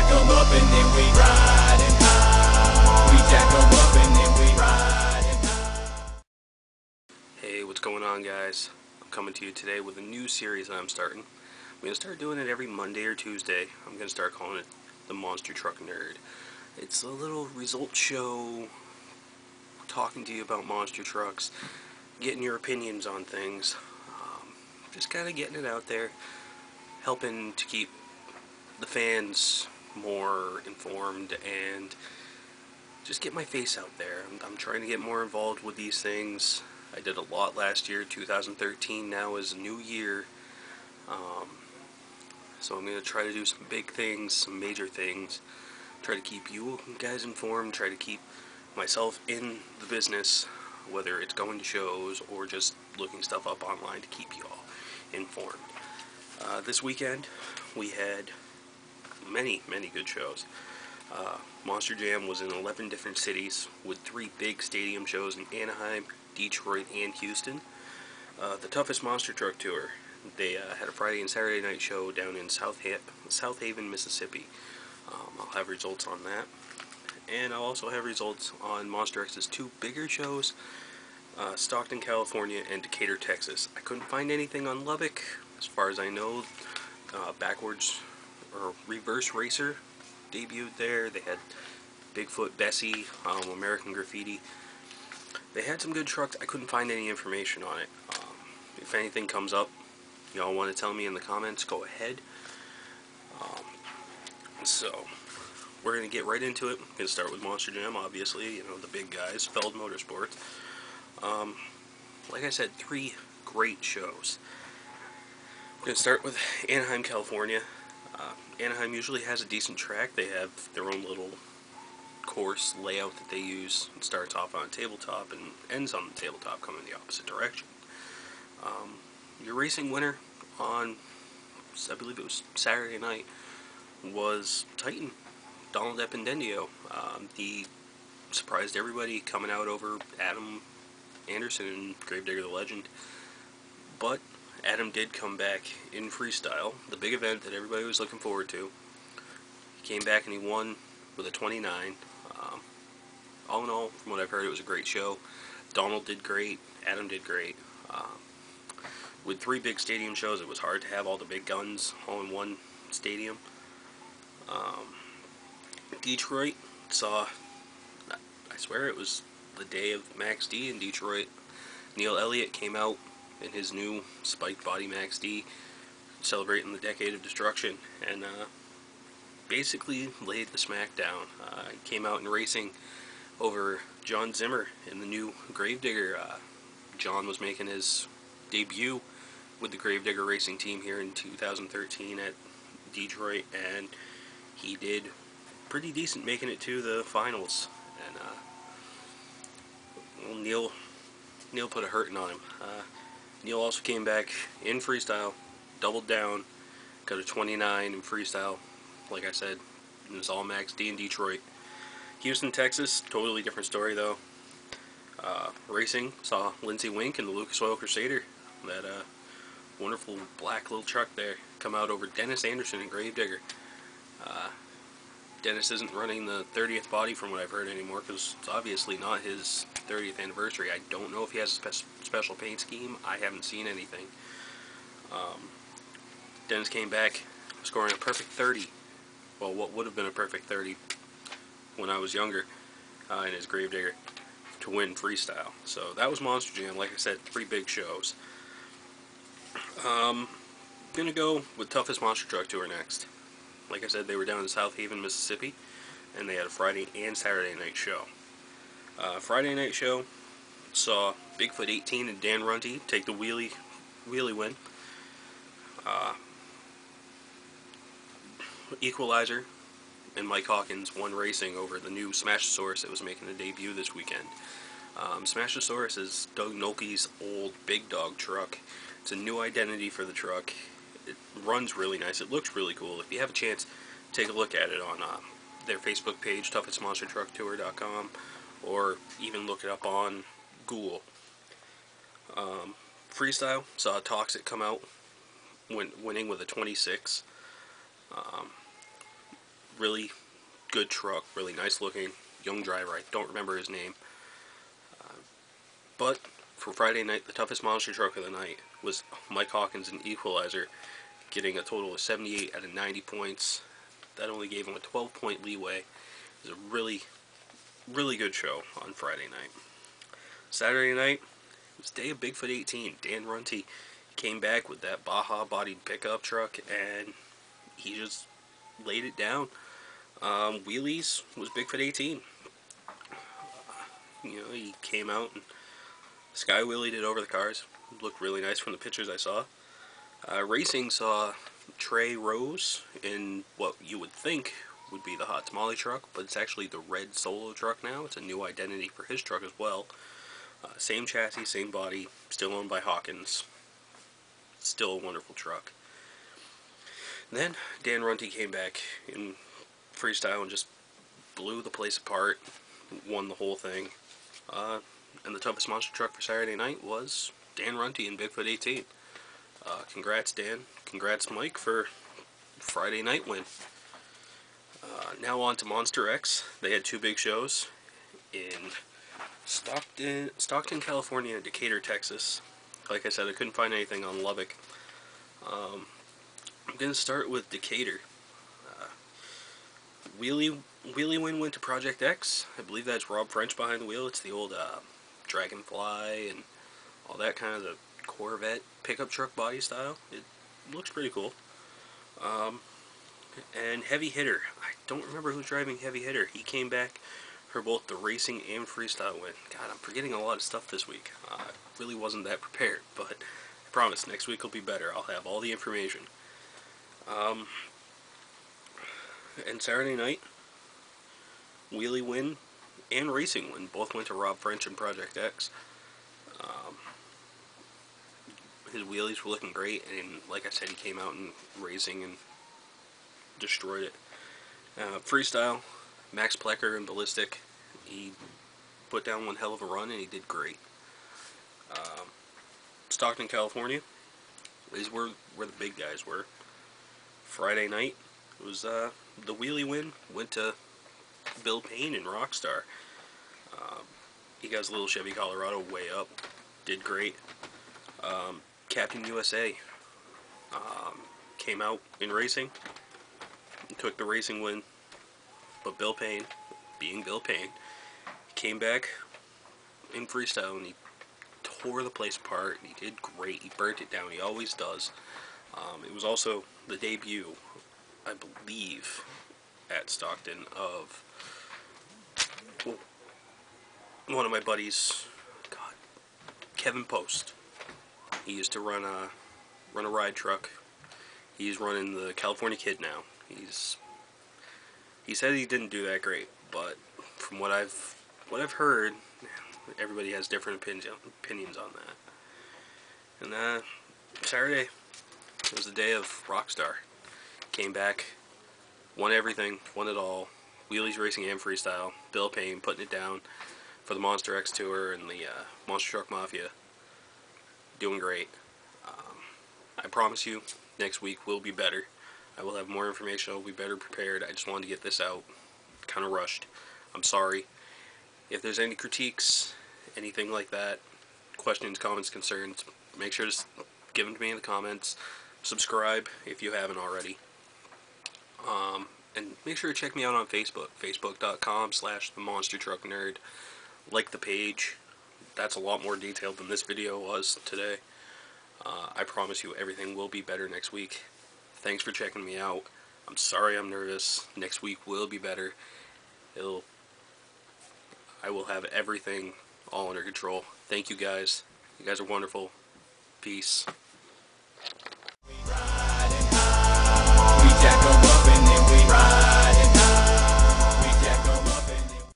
jack 'em up and then we riding high. We jack 'em up and then we riding high. Hey, what's going on, guys? I'm coming to you today with a new series that I'm starting. I'm going to start doing it every Monday or Tuesday. I'm going to start calling it the Monster Truck Nerd. It's a little result show talking to you about monster trucks, getting your opinions on things, just kind of getting it out there, helping to keep the fans more informed and just get my face out there. I'm trying to get more involved with these things. I did a lot last year. 2013 now is a new year, so I'm going to try to do some big things, some major things, try to keep you guys informed, try to keep myself in the business, whether it's going to shows or just looking stuff up online to keep you all informed. This weekend we had many good shows. Monster Jam was in 11 different cities with 3 big stadium shows in Anaheim, Detroit, and Houston. The Toughest Monster Truck Tour, they had a Friday and Saturday night show down in South Haven, Mississippi. I'll have results on that. And I'll also have results on Monster X's 2 bigger shows, Stockton, California, and Decatur, Texas. I couldn't find anything on Lubbock. As far as I know, Backwards or Reverse Racer debuted there. They had Bigfoot, Bessie, American Graffiti. They had some good trucks. I couldn't find any information on it. If anything comes up, y'all want to tell me in the comments, go ahead. So, we're going to get right into it. We're going to start with Monster Jam, obviously, you know, the big guys, Feld Motorsports. Like I said, 3 great shows. We're going to start with Anaheim, California. Anaheim usually has a decent track. They have their own little course layout that they use. It starts off on a tabletop and ends on the tabletop, coming the opposite direction. Your racing winner on, I believe it was Saturday night, was Titan, Donald Ependendio. He surprised everybody coming out over Adam Anderson and Gravedigger the Legend. But Adam did come back in freestyle, the big event that everybody was looking forward to. He came back and he won with a 29. All in all, from what I've heard, it was a great show. Donald did great, Adam did great. With 3 big stadium shows, it was hard to have all the big guns all in one stadium. Detroit saw, I swear it was the day of Max D in Detroit. Neil Elliott came out in his new spiked body Max D, celebrating the Decade of Destruction, and basically laid the smack down. He came out in racing over John Zimmer in the new Gravedigger. John was making his debut with the Gravedigger racing team here in 2013 at Detroit, and he did pretty decent, making it to the finals. And well, Neil put a hurting on him. Neil also came back in freestyle, doubled down, got a 29 in freestyle. Like I said, it was all Max D in Detroit. Houston, Texas, totally different story though. Racing saw Lindsey Wink and the Lucas Oil Crusader, that wonderful black little truck there, come out over Dennis Anderson and Gravedigger. Dennis isn't running the 30th body from what I've heard anymore, because it's obviously not his 30th anniversary. I don't know if he has a special paint scheme. I haven't seen anything. Dennis came back scoring a perfect 30. Well, what would have been a perfect 30 when I was younger, in his Gravedigger, to win freestyle. So that was Monster Jam. Like I said, 3 big shows. Gonna go with Toughest Monster Truck Tour next. Like I said, they were down in South Haven, Mississippi, and they had a Friday and Saturday night show. Friday night show saw Bigfoot 18 and Dan Runty take the wheelie win. Equalizer and Mike Hawkins won racing over the new Smashosaurus that was making a debut this weekend. Smashosaurus is Doug Noelke's old big dog truck. It's a new identity for the truck. It runs really nice. It looks really cool. If you have a chance, take a look at it on their Facebook page, toughestmonstertrucktour.com, or even look it up on Google. Freestyle saw Toxic come out, winning with a 26. really good truck, really nice looking, young driver. I don't remember his name. But for Friday night, the toughest monster truck of the night was Mike Hawkins in Equalizer, getting a total of 78 out of 90 points. That only gave him a 12-point leeway. It was a really, really good show on Friday night. Saturday night was day of Bigfoot 18. Dan Runty came back with that Baja-bodied pickup truck, and he just laid it down. Wheelies was Bigfoot 18. He came out and sky wheelied it over the cars. Looked really nice from the pictures I saw. Racing saw Trey Rose in what you would think would be the Hot Tamale truck, but it's actually the red Solo truck now. It's a new identity for his truck as well. Same chassis, same body, still owned by Hawkins. Still a wonderful truck. Then Dan Runty came back in freestyle and just blew the place apart, won the whole thing. And the toughest monster truck for Saturday night was Dan Runty in Bigfoot 18. Congrats, Dan. Congrats, Mike, for Friday night win. Now on to Monster X. They had two big shows in Stockton, California, and Decatur, Texas. Like I said, I couldn't find anything on Lubbock. I'm going to start with Decatur. Wheelie Win went to Project X. I believe that's Rob French behind the wheel. It's the old Dragonfly and all that kind of the Corvette pickup truck body style. It looks pretty cool. And Heavy Hitter. I don't remember who's driving Heavy Hitter. He came back for both the racing and freestyle win. God, I'm forgetting a lot of stuff this week. I really wasn't that prepared, but I promise next week will be better. I'll have all the information. And Saturday night, Wheelie Win and Racing Win both went to Rob French and Project X. His wheelies were looking great, and like I said, he came out in racing and destroyed it. Freestyle, Max Plecker and Ballistic, he put down one hell of a run, and he did great. Stockton, California is where the big guys were. Friday night was the Wheelie Win went to Bill Payne and Rockstar. He got his little Chevy Colorado way up, did great. Captain USA came out in racing, took the racing win, but Bill Payne, being Bill Payne, came back in freestyle and he tore the place apart. He did great. He burnt it down. He always does. It was also the debut, I believe, at Stockton of one of my buddies, Kevin Post. He used to run a ride truck. He's running the California Kid now. He said he didn't do that great, but from what I've heard, everybody has different opinions on that. And Saturday was the day of Rockstar. Came back, won everything, won it all. Wheelies, racing, and freestyle. Bill Payne putting it down for the Monster X Tour and the Monster Truck Mafia. Doing great. I promise you, next week will be better. I will have more information. I'll be better prepared. I just wanted to get this out. Kind of rushed. I'm sorry. If there's any critiques, anything like that, questions, comments, concerns, make sure to give them to me in the comments. Subscribe if you haven't already. And make sure to check me out on Facebook. Facebook.com/TheMonsterTruckNerd. Like the page. That's a lot more detailed than this video was today. I promise you everything will be better next week. Thanks for checking me out. I'm sorry I'm nervous. Next week will be better. I will have everything all under control. Thank you guys. You guys are wonderful. Peace.